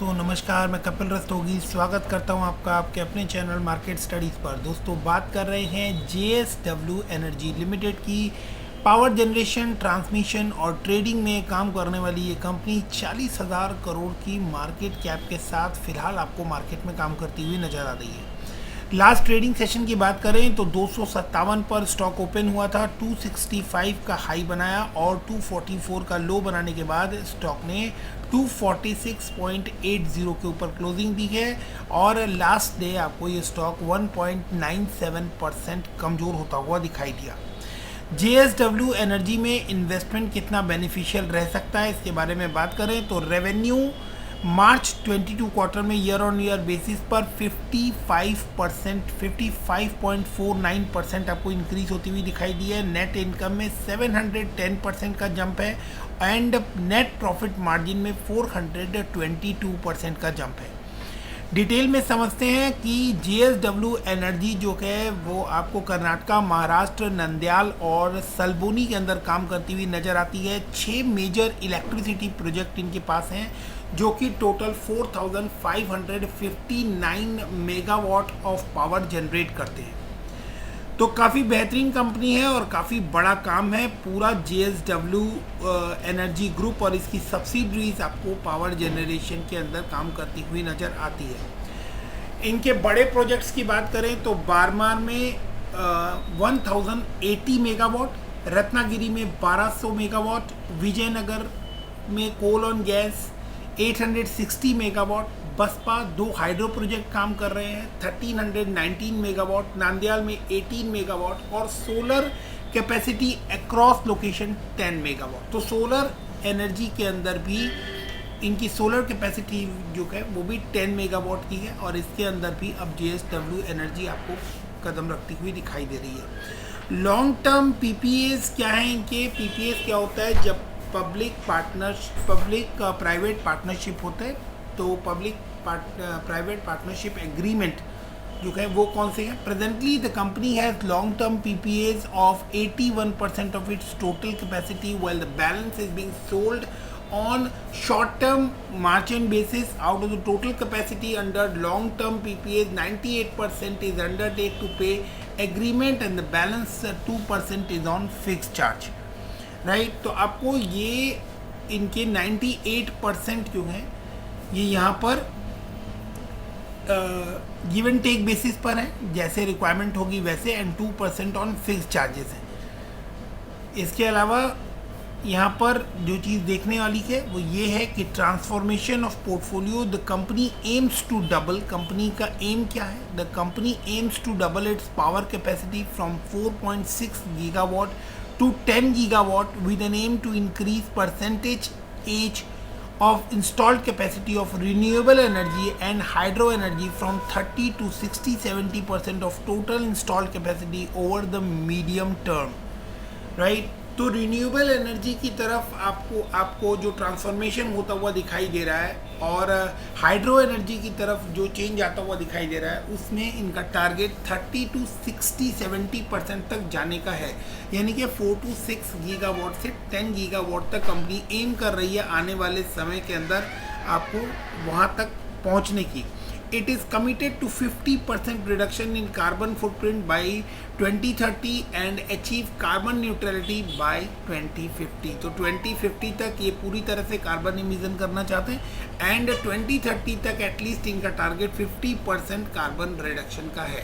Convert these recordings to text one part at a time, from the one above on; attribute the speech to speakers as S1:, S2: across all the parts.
S1: तो नमस्कार, मैं कपिल रस्तोगी स्वागत करता हूं आपका आपके अपने चैनल मार्केट स्टडीज़ पर। दोस्तों, बात कर रहे हैं JSW एनर्जी लिमिटेड की। पावर जनरेशन, ट्रांसमिशन और ट्रेडिंग में काम करने वाली ये कंपनी 40,000 करोड़ की मार्केट कैप के साथ फ़िलहाल आपको मार्केट में काम करती हुई नज़र आ रही है। लास्ट ट्रेडिंग सेशन की बात करें तो 257 पर स्टॉक ओपन हुआ था, 265 का हाई बनाया और 244 का लो बनाने के बाद स्टॉक ने 246.80 के ऊपर क्लोजिंग दी है और लास्ट डे आपको ये स्टॉक 1.97% कमज़ोर होता हुआ दिखाई दिया। JSW एनर्जी में इन्वेस्टमेंट कितना बेनिफिशियल रह सकता है, इसके बारे में बात करें तो रेवेन्यू मार्च 22 क्वार्टर में ईयर ऑन ईयर बेसिस पर 55.49% आपको इंक्रीज होती हुई दिखाई दी है। नेट इनकम में 710% का जंप है एंड नेट प्रॉफिट मार्जिन में 422% का जंप है। डिटेल में समझते हैं कि JSW एनर्जी जो है वो आपको कर्नाटका, महाराष्ट्र, नंदयाल और सल्बोनी के अंदर काम करती हुई नज़र आती है। 6 मेजर इलेक्ट्रिसिटी प्रोजेक्ट इनके पास हैं जो कि total 4,559 megawatt of power generate करते हैं। तो काफ़ी बेहतरीन कंपनी है और काफ़ी बड़ा काम है। पूरा JSW एनर्जी ग्रुप और इसकी सब्सिडरीज आपको पावर जनरेशन के अंदर काम करती हुई नज़र आती है। इनके बड़े प्रोजेक्ट्स की बात करें तो बारमार में 1080 मेगावाट, रत्नागिरी में 1200 मेगावाट, विजयनगर में coal on gas 860 megawatt, Baspa 2 hydro project काम कर रहे हैं 1319 मेगावाट, नांदयाल में 18 मेगावाट और solar capacity across location 10 megawatt. तो सोलर एनर्जी के अंदर भी इनकी सोलर कैपेसिटी जो है वो भी 10 मेगावाट की है और इसके अंदर भी अब JSW एनर्जी आपको कदम रखती हुई दिखाई दे रही है। लॉन्ग टर्म PPAs क्या है इनके? PPAs क्या होता है? जब पब्लिक प्राइवेट पार्टनरशिप होते हैं तो पब्लिक प्राइवेट पार्टनरशिप एग्रीमेंट जो है वो कौन से हैं? Presently the company has long term PPAs of 81% of its total capacity while the balance is being sold on short-term margin basis. Out of the total capacity under long-term PPAs, 98% is undertake to pay agreement and the balance 2% is on fixed charge. Right? तो आपको ये इनके 98% जो हैं ये यहाँ पर give and take basis पर है, जैसे रिक्वायरमेंट होगी वैसे, एंड 2% ऑन फिक्स चार्जेस हैं। इसके अलावा यहाँ पर जो चीज़ देखने वाली है वो ये है कि transformation of portfolio. The company aims to double, company का एम क्या है? The company aims to double its power capacity from 4.6 gigawatt to 10 gigawatt with an aim to increase percentage as of installed capacity of renewable energy and hydro energy from 30 to 60-70% of total installed capacity over the medium term. Right? तो renewable energy की तरफ आपको जो transformation होता हुआ दिखाई दे रहा है और हाइड्रो एनर्जी की तरफ जो चेंज आता हुआ दिखाई दे रहा है उसमें इनका टारगेट 30 to 60-70% तक जाने का है। यानी कि 4 to 6 गीगावाट से 10 गीगावाट तक कंपनी एम कर रही है आने वाले समय के अंदर आपको वहाँ तक पहुँचने की। It is committed to 50% reduction in carbon footprint by 2030 and achieve carbon neutrality by 2050. तो 2050 तक ये पूरी तरह से कार्बन इमिशन करना चाहते हैं एंड 2030 तक एटलीस्ट इनका टारगेट 50% कार्बन रिडक्शन का है।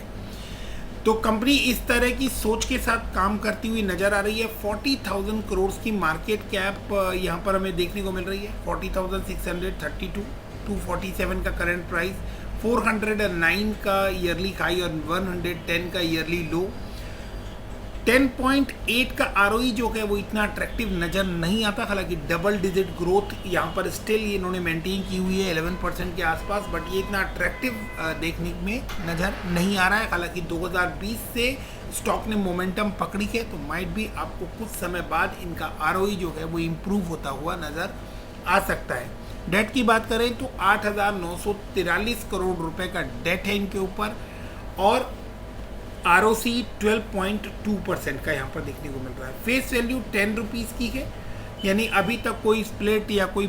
S1: तो कंपनी इस तरह की सोच के साथ काम करती हुई नज़र आ रही है। 40,000 करोड़ की मार्केट कैप यहाँ पर हमें देखने को मिल रही है। 40,632, 247 का करंट प्राइस, 409 का ईयरली हाई और 110 का ईयरली लो। 10.8 का ROE जो है वो इतना अट्रैक्टिव नज़र नहीं आता, हालांकि डबल डिजिट ग्रोथ यहाँ पर स्टिल इन्होंने मेंटेन की हुई है 11% के आसपास, बट ये इतना अट्रैक्टिव देखने में नज़र नहीं आ रहा है। हालांकि 2020 से स्टॉक ने मोमेंटम पकड़ी है तो माइट भी आपको कुछ समय बाद इनका ROE जो है वो इम्प्रूव होता हुआ नज़र आ सकता है। डेट की बात करें तो 8,943 करोड़ रुपए का डेट है इनके ऊपर और ROC 12.2% का यहाँ पर देखने को मिल रहा है। फेस वैल्यू 10 रुपीज़ की है, यानी अभी तक कोई स्प्लिट या कोई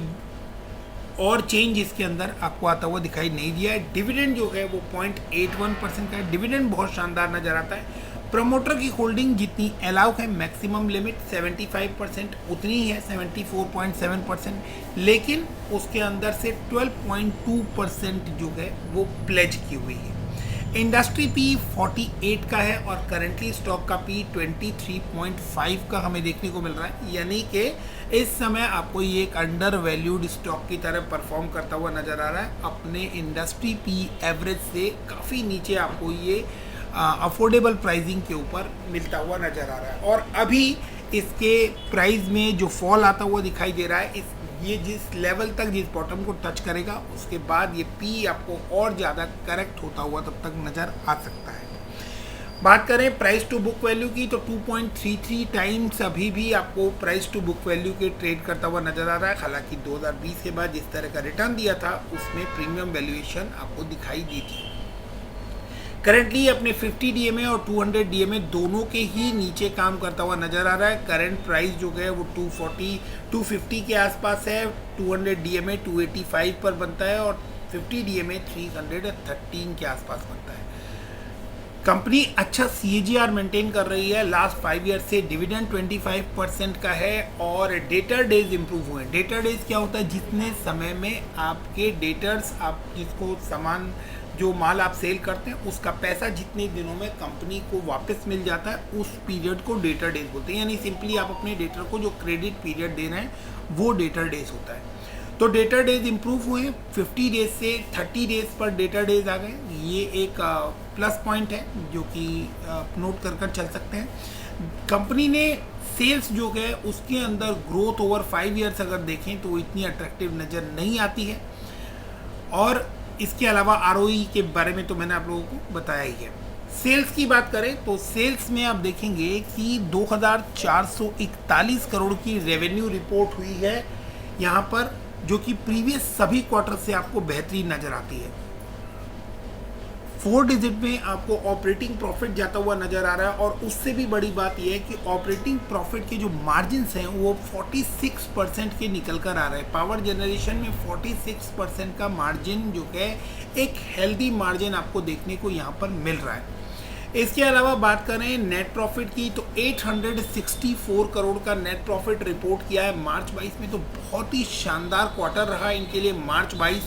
S1: और चेंज इसके अंदर आपको आता हुआ दिखाई नहीं दिया है। डिविडेंड जो है वो 0.81% का है। डिविडेंड बहुत शानदार नज़र आता है। प्रमोटर की होल्डिंग जितनी अलाउ है, मैक्सिमम लिमिट 75% उतनी ही है, 74.7%, लेकिन उसके अंदर से 12.2% जो है वो प्लेज की हुई है। इंडस्ट्री पी 48 का है और करेंटली स्टॉक का पी 23.5 का हमें देखने को मिल रहा है, यानी कि इस समय आपको ये एक अंडर वैल्यूड स्टॉक की तरह परफॉर्म करता हुआ नज़र आ रहा है। अपने इंडस्ट्री पी एवरेज से काफ़ी नीचे आपको ये अफोर्डेबल प्राइसिंग के ऊपर मिलता हुआ नज़र आ रहा है। और अभी इसके प्राइस में जो फॉल आता हुआ दिखाई दे रहा है, ये जिस लेवल तक, जिस बॉटम को टच करेगा, उसके बाद ये पी आपको और ज़्यादा करेक्ट होता हुआ तब तक नज़र आ सकता है। बात करें प्राइस टू बुक वैल्यू की, तो 2.33 टाइम्स अभी भी आपको प्राइस टू बुक वैल्यू के ट्रेड करता हुआ नज़र आ रहा है। हालांकि 2020 के बाद जिस तरह का रिटर्न दिया था उसमें प्रीमियम वैल्यूएशन आपको दिखाई दी थी। करेंटली अपने 50 DMA और 200 DMA दोनों के ही नीचे काम करता हुआ नज़र आ रहा है। करंट प्राइस जो है वो 250 के आसपास है। 200 DMA 285 पर बनता है और 50 DMA 313 के आसपास बनता है। कंपनी अच्छा CAGR मेंटेन कर रही है। लास्ट 5 ईयर से डिविडेंड 25% का है और डेटर डेज इंप्रूव हुए हैं। डेटर डेज क्या होता है? जितने समय में आपके डेटर्स, आप जिसको सामान, जो माल आप सेल करते हैं, उसका पैसा जितने दिनों में कंपनी को वापस मिल जाता है, उस पीरियड को डेटर डेज बोलते हैं। यानी सिंपली आप अपने डेटर को जो क्रेडिट पीरियड दे रहे हैं वो डेटर डेज होता है। तो डेटर डेज इंप्रूव हुए, 50 डेज से 30 डेज पर डेटर डेज आ गए। ये एक प्लस पॉइंट है जो कि नोट कर चल सकते हैं। कंपनी ने सेल्स जो है उसके अंदर ग्रोथ ओवर 5 ईयर्स अगर देखें तो इतनी अट्रैक्टिव नज़र नहीं आती है। और इसके अलावा ROE के बारे में तो मैंने आप लोगों को बताया ही है। सेल्स की बात करें तो सेल्स में आप देखेंगे कि 2441 करोड़ की रेवेन्यू रिपोर्ट हुई है यहाँ पर, जो कि प्रीवियस सभी क्वार्टर से आपको बेहतरीन नज़र आती है। 4 डिजिट में आपको ऑपरेटिंग प्रॉफिट जाता हुआ नज़र आ रहा है। और उससे भी बड़ी बात यह है कि ऑपरेटिंग प्रॉफिट के जो मार्जिन्स हैं वो 46% के निकल कर आ रहे हैं। पावर जनरेशन में 46% का मार्जिन जो है एक हेल्दी मार्जिन आपको देखने को यहाँ पर मिल रहा है। इसके अलावा बात करें नेट प्रॉफिट की, तो 864 करोड़ का नेट प्रॉफिट रिपोर्ट किया है मार्च 22 में। तो बहुत ही शानदार क्वार्टर रहा इनके लिए मार्च 22।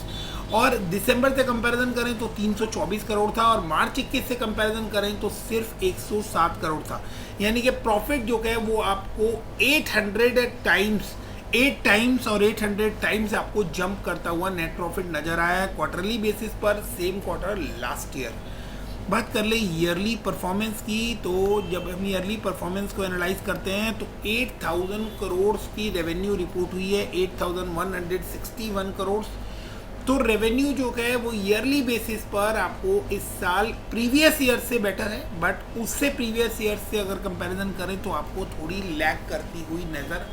S1: और दिसंबर से कंपैरिजन करें तो 324 करोड़ था और मार्च 21 से कंपैरिजन करें तो सिर्फ 107 करोड़ था। यानी कि प्रॉफिट जो है वो आपको 800 टाइम्स और 800 टाइम्स आपको जंप करता हुआ नेट प्रॉफिट नज़र आया है क्वार्टरली बेसिस पर, सेम क्वार्टर लास्ट ईयर। बात कर ले ईयरली परफॉर्मेंस की, तो जब हम ईयरली परफॉर्मेंस को एनालाइज करते हैं तो 8000 करोड़ की रेवेन्यू रिपोर्ट हुई है, 8161 करोड़। तो रेवेन्यू जो है वो ईयरली बेसिस पर आपको इस साल प्रीवियस ईयर से बेटर है, बट उससे प्रीवियस ईयर से अगर कंपैरिजन करें तो आपको थोड़ी लैग करती हुई नज़र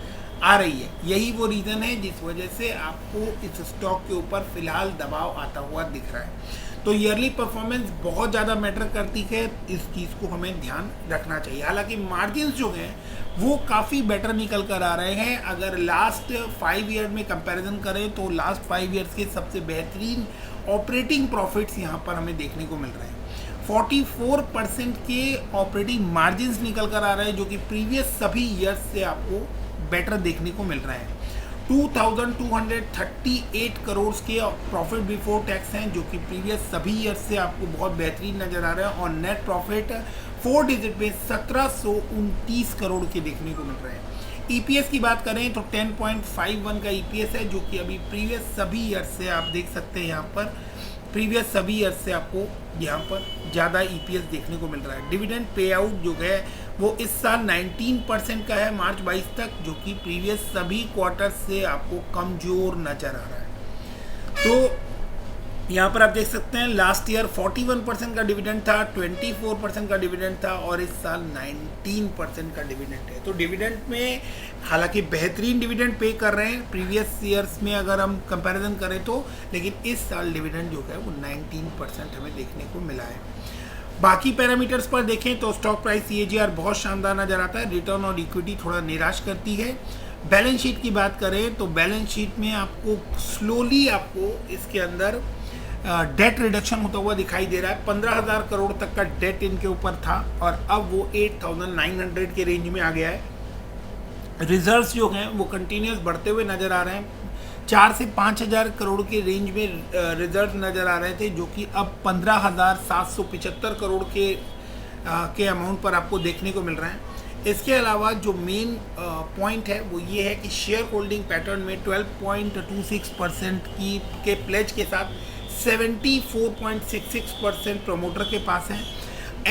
S1: आ रही है। यही वो रीज़न है जिस वजह से आपको इस स्टॉक के ऊपर फिलहाल दबाव आता हुआ दिख रहा है। तो ईयरली परफॉर्मेंस बहुत ज़्यादा मैटर करती है, इस चीज़ को हमें ध्यान रखना चाहिए। हालांकि मार्जिन्स जो हैं वो काफ़ी बेटर निकल कर आ रहे हैं। अगर लास्ट 5 ईयर में कंपैरिजन करें तो लास्ट 5 ईयर्स के सबसे बेहतरीन ऑपरेटिंग प्रॉफिट्स यहाँ पर हमें देखने को मिल रहे हैं। 44% के ऑपरेटिंग मार्जिन्स निकल कर आ रहे हैं, जो कि प्रीवियस सभी ईयर्स से आपको बेटर देखने को मिल रहे हैं। 2238 करोड़ के प्रॉफिट बिफोर टैक्स हैं, जो कि प्रीवियस सभी ईयर से आपको बहुत बेहतरीन नज़र आ रहा है। और नेट प्रॉफिट 4 डिजिट में 1729 करोड़ के देखने को मिल रहे हैं। EPS की बात करें तो 10.51 का EPS है, जो कि अभी प्रीवियस सभी ईयर से आप देख सकते हैं यहाँ पर, प्रीवियस सभी ईयर से आपको यहाँ पर ज़्यादा EPS देखने को मिल रहा है। डिविडेंड पे आउट जो है वो इस साल 19% का है मार्च 22 तक, जो कि प्रीवियस सभी क्वार्टर से आपको कमज़ोर नज़र आ रहा है। तो यहाँ पर आप देख सकते हैं लास्ट ईयर 41% का डिविडेंड था, 24% का डिविडेंड था और इस साल 19% का डिविडेंड है। तो डिविडेंड में हालांकि बेहतरीन डिविडेंड पे कर रहे हैं प्रीवियस ईयर्स में अगर हम कंपैरिजन करें तो, लेकिन इस साल डिविडेंड जो है वो 19% हमें देखने को मिला है। बाकी पैरामीटर्स पर देखें तो स्टॉक प्राइस CAGR बहुत शानदार नज़र आता है। रिटर्न और इक्विटी थोड़ा निराश करती है। बैलेंस शीट की बात करें तो बैलेंस शीट में आपको स्लोली आपको इसके अंदर डेट रिडक्शन होता हुआ दिखाई दे रहा है। 15,000 करोड़ तक का डेट इनके ऊपर था और अब वो 8,900 के रेंज में आ गया है। रिजर्व्स जो हैं वो कंटिन्यूस बढ़ते हुए नज़र आ रहे हैं। 4 से 5,000 करोड़ के रेंज में रिजर्व नज़र आ रहे थे, जो कि अब 15,775 करोड़ के अमाउंट पर आपको देखने को मिल रहे हैं। इसके अलावा जो मेन पॉइंट है वो ये है कि शेयर होल्डिंग पैटर्न में 12.26% के प्लेज के साथ 74.66% प्रमोटर के पास है।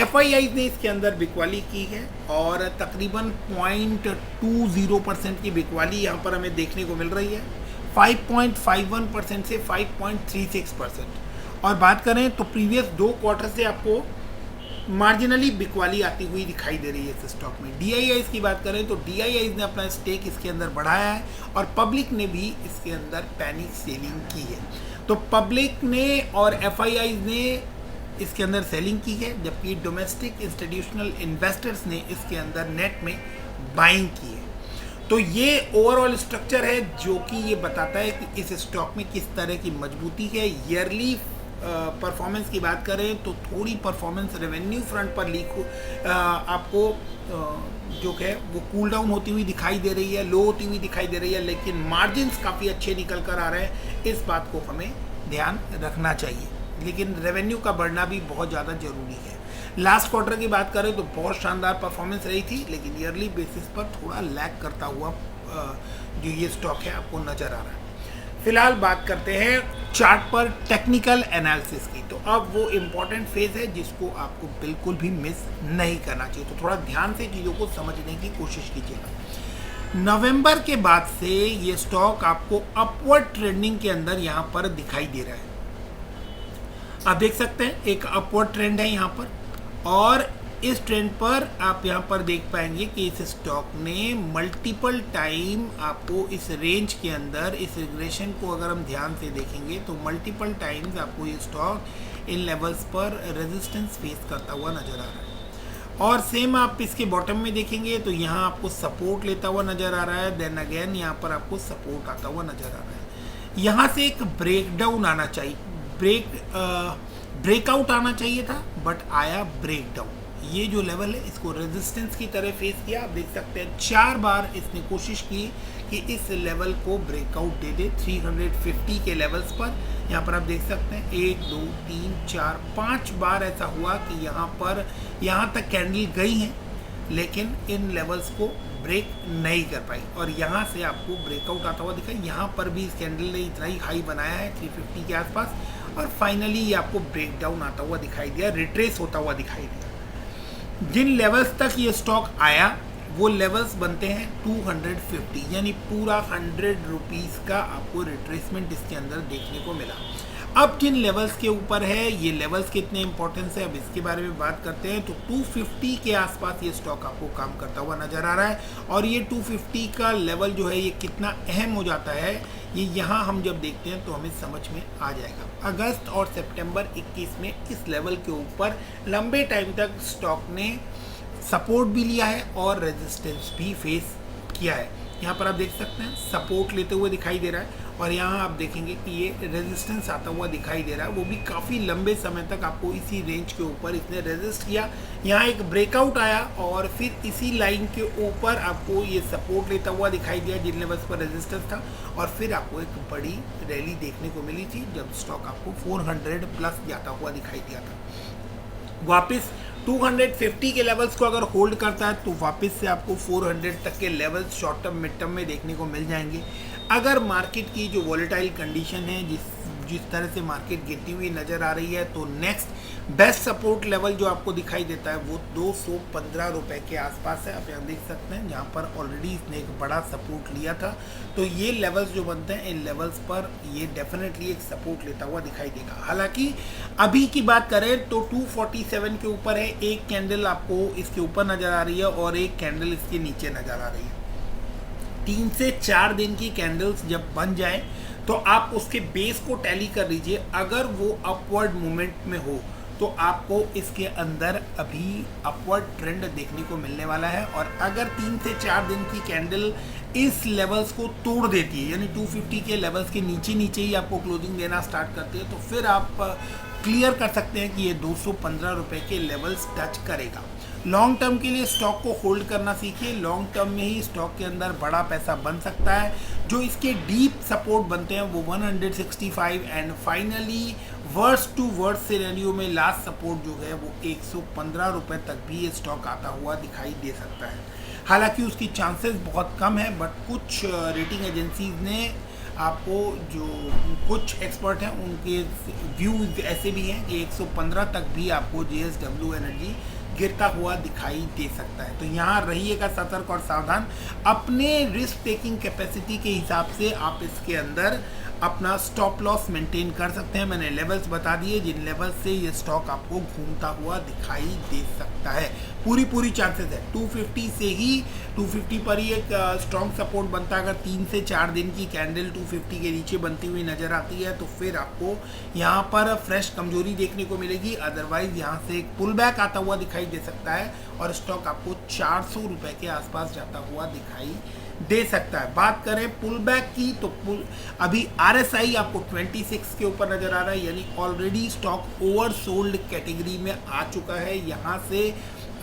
S1: FIIs ने इसके अंदर बिकवाली की है और तकरीबन 0.20% की बिकवाली यहाँ पर हमें देखने को मिल रही है, 5.51% से 5.36%। और बात करें तो प्रीवियस 2 क्वार्टर से आपको मार्जिनली बिकवाली आती हुई दिखाई दे रही है इस स्टॉक में। DIIs की बात करें तो DIIs ने अपना स्टेक इसके अंदर बढ़ाया है और पब्लिक ने भी इसके अंदर पैनिक सेलिंग की है। तो पब्लिक ने और FIIs ने इसके अंदर सेलिंग की है, जबकि डोमेस्टिक इंस्टीट्यूशनल इन्वेस्टर्स ने इसके अंदर नेट में बाइंग की है। तो ये ओवरऑल स्ट्रक्चर है जो कि ये बताता है कि इस स्टॉक में किस तरह की मजबूती है। ईयरली परफॉर्मेंस की बात करें तो थोड़ी परफॉर्मेंस रेवेन्यू फ्रंट पर आपको जो है वो कूल डाउन होती हुई दिखाई दे रही है, लो होती हुई दिखाई दे रही है, लेकिन मार्जिन्स काफ़ी अच्छे निकल कर आ रहे हैं। इस बात को हमें ध्यान रखना चाहिए, लेकिन रेवेन्यू का बढ़ना भी बहुत ज़्यादा ज़रूरी है। लास्ट क्वार्टर की बात करें तो बहुत शानदार परफॉर्मेंस रही थी, लेकिन ईयरली बेसिस पर थोड़ा लैग करता हुआ जो ये स्टॉक है आपको नज़र आ रहा है। फिलहाल बात करते हैं चार्ट पर टेक्निकल एनालिसिस की। तो अब वो इम्पॉर्टेंट फेज है जिसको आपको बिल्कुल भी मिस नहीं करना चाहिए, तो थोड़ा ध्यान से चीज़ों को समझने की कोशिश कीजिएगा। नवंबर के बाद से ये स्टॉक आपको अपवर्ड ट्रेंडिंग के अंदर यहाँ पर दिखाई दे रहा है। आप देख सकते हैं एक अपवर्ड ट्रेंड है यहाँ पर, और इस ट्रेंड पर आप यहाँ पर देख पाएंगे कि इस स्टॉक ने मल्टीपल टाइम आपको इस रेंज के अंदर, इस रिग्रेशन को अगर हम ध्यान से देखेंगे तो मल्टीपल टाइम्स आपको ये स्टॉक इन लेवल्स पर रेजिस्टेंस फेस करता हुआ नज़र आ रहा है। और सेम आप इसके बॉटम में देखेंगे तो यहाँ आपको सपोर्ट लेता हुआ नज़र आ रहा है, देन अगेन यहाँ पर आपको सपोर्ट आता हुआ नज़र आ रहा है। यहाँ से एक ब्रेकडाउन आना चाहिए, ब्रेकआउट आना चाहिए था, बट आया ब्रेकडाउन। ये जो लेवल है इसको रेजिस्टेंस की तरह फेस किया। आप देख सकते हैं 4 बार इसने कोशिश की कि इस लेवल को ब्रेकआउट दे दे 350 के लेवल्स पर। यहाँ पर आप देख सकते हैं 1 2 3 4 5 बार ऐसा हुआ कि यहाँ तक कैंडल गई हैं, लेकिन इन लेवल्स को ब्रेक नहीं कर पाई और यहाँ से आपको ब्रेकआउट आता हुआ दिखा। यहाँ पर भी इस कैंडल ने इतना ही हाई बनाया है 350 के आसपास, और फाइनली ये आपको ब्रेकडाउन आता हुआ दिखाई दिया, रिट्रेस होता हुआ दिखाई दिया। जिन लेवल्स तक ये स्टॉक आया वो लेवल्स बनते हैं 250, यानी पूरा 100 रुपीज़ का आपको रिट्रेसमेंट इसके अंदर देखने को मिला। अब जिन लेवल्स के ऊपर है, ये लेवल्स कितने इंपॉर्टेंस है अब इसके बारे में बात करते हैं। तो 250 के आसपास ये स्टॉक आपको काम करता हुआ नज़र आ रहा है, और ये 250 का लेवल जो है ये कितना अहम हो जाता है ये यहाँ हम जब देखते हैं तो हमें समझ में आ जाएगा। अगस्त और सितंबर 21 में इस लेवल के ऊपर लंबे टाइम तक स्टॉक ने सपोर्ट भी लिया है और रेजिस्टेंस भी फेस किया है। यहाँ पर आप देख सकते हैं सपोर्ट लेते हुए दिखाई दे रहा है, और यहाँ आप देखेंगे कि ये रेजिस्टेंस आता हुआ दिखाई दे रहा है, वो भी काफ़ी लंबे समय तक आपको इसी रेंज के ऊपर इसने रेजिस्ट किया। यहाँ एक ब्रेकआउट आया और फिर इसी लाइन के ऊपर आपको ये सपोर्ट लेता हुआ दिखाई दिया जिन लेवल्स पर रेजिस्टेंस था, और फिर आपको एक बड़ी रैली देखने को मिली थी जब स्टॉक आपको 400 प्लस जाता हुआ दिखाई दिया था। वापस 250 के लेवल्स को अगर होल्ड करता है तो वापस से आपको 400 तक के levels short term mid term में देखने को मिल जाएंगे। अगर मार्केट की जो वॉलेटाइल कंडीशन है, जिस तरह से मार्केट गिरती हुई नज़र आ रही है, तो नेक्स्ट बेस्ट सपोर्ट लेवल जो आपको दिखाई देता है वो 215 रुपये के आसपास है। आप यहाँ देख सकते हैं जहाँ पर ऑलरेडी इसने एक बड़ा सपोर्ट लिया था। तो ये लेवल्स जो बनते हैं, इन लेवल्स पर ये डेफिनेटली एक सपोर्ट लेता हुआ दिखाई देगा। हालांकि अभी की बात करें तो 247 के ऊपर है, एक कैंडल आपको इसके ऊपर नज़र आ रही है और एक कैंडल इसके नीचे नज़र आ रही है। 3 से 4 दिन की कैंडल्स जब बन जाए तो आप उसके बेस को टैली कर लीजिए। अगर वो अपवर्ड मूवमेंट में हो तो आपको इसके अंदर अभी अपवर्ड ट्रेंड देखने को मिलने वाला है। और अगर 3 से 4 दिन की कैंडल इस लेवल्स को तोड़ देती है, यानी 250 के लेवल्स के नीचे नीचे ही आपको क्लोजिंग देना स्टार्ट करती है, तो फिर आप क्लियर कर सकते हैं कि ये 215 रुपये के लेवल्स टच करेगा। लॉन्ग टर्म के लिए स्टॉक को होल्ड करना सीखिए। लॉन्ग टर्म में ही स्टॉक के अंदर बड़ा पैसा बन सकता है। जो इसके डीप सपोर्ट बनते हैं वो 165 and finally worst to worst scenario में लास्ट सपोर्ट जो है वो 115 रुपये तक भी ये स्टॉक आता हुआ दिखाई दे सकता है। हालांकि उसकी चांसेस बहुत कम है, बट कुछ रेटिंग एजेंसीज ने आपको, जो कुछ एक्सपर्ट हैं उनके व्यूज ऐसे भी हैं कि 115 तक भी आपको JSW एनर्जी गिरता हुआ दिखाई दे सकता है। तो यहाँ रहिएगा सतर्क और सावधान। अपने रिस्क टेकिंग कैपेसिटी के हिसाब से आप इसके अंदर अपना स्टॉप लॉस मेंटेन कर सकते हैं। मैंने लेवल्स बता दिए जिन लेवल से ये स्टॉक आपको घूमता हुआ दिखाई दे सकता है। पूरी चांसेस है 250 से ही, 250 पर ही एक स्ट्रॉन्ग सपोर्ट बनता है। अगर 3 से 4 दिन की कैंडल 250 के नीचे बनती हुई नजर आती है तो फिर आपको यहाँ पर फ्रेश कमजोरी देखने को मिलेगी। अदरवाइज यहाँ से एक पुल बैक आता हुआ दिखाई दे सकता है और स्टॉक आपको 400 रुपये के आसपास जाता हुआ दिखाई दे सकता है। बात करें पुल बैक की तो अभी RSI आपको 26 के ऊपर नजर आ रहा है, यानी ऑलरेडी स्टॉक ओवरसोल्ड कैटेगरी में आ चुका है। यहाँ से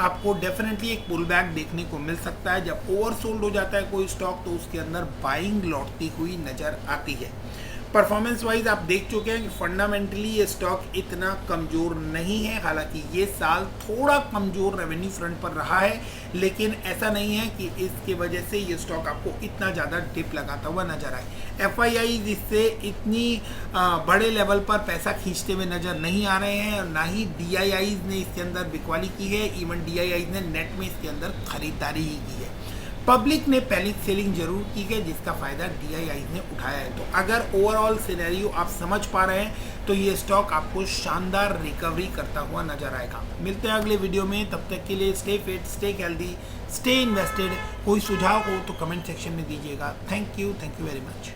S1: आपको डेफिनेटली एक पुल बैक देखने को मिल सकता है। जब ओवरसोल्ड हो जाता है कोई स्टॉक तो उसके अंदर बाइंग लौटती हुई नजर आती है। परफॉर्मेंस वाइज आप देख चुके हैं कि फंडामेंटली ये स्टॉक इतना कमज़ोर नहीं है। हालांकि ये साल थोड़ा कमज़ोर रेवेन्यू फ्रंट पर रहा है, लेकिन ऐसा नहीं है कि इसके वजह से ये स्टॉक आपको इतना ज़्यादा डिप लगाता हुआ नजर आए। FIIs इससे इतनी बड़े लेवल पर पैसा खींचते हुए नज़र नहीं आ रहे हैं, और ना ही DIIs ने इसके अंदर बिकवाली की है। इवन DIIs ने नेट में इसके अंदर खरीदारी ही की है। पब्लिक ने पैनिक सेलिंग जरूर की है जिसका फ़ायदा DIIs ने उठाया है। तो अगर ओवरऑल सिनेरियो आप समझ पा रहे हैं तो ये स्टॉक आपको शानदार रिकवरी करता हुआ नजर आएगा। मिलते हैं अगले वीडियो में, तब तक के लिए stay fit, stay healthy, stay invested. कोई सुझाव हो तो कमेंट सेक्शन में दीजिएगा। Thank you very much.